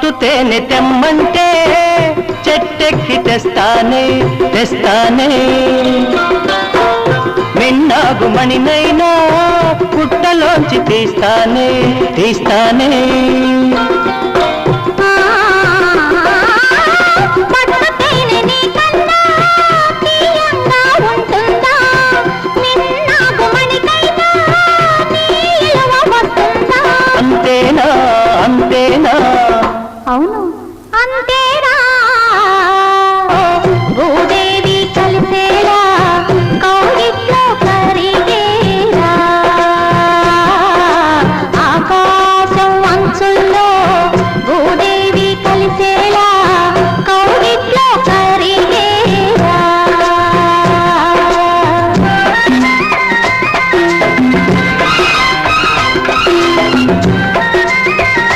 పట్టు తేనె తెమ్మంటే చెట్టెక్కి తెస్తానే తెస్తానే మిన్నాగు మణినైనా పుట్టలోంచి తీస్తానే తీస్తానే అవును.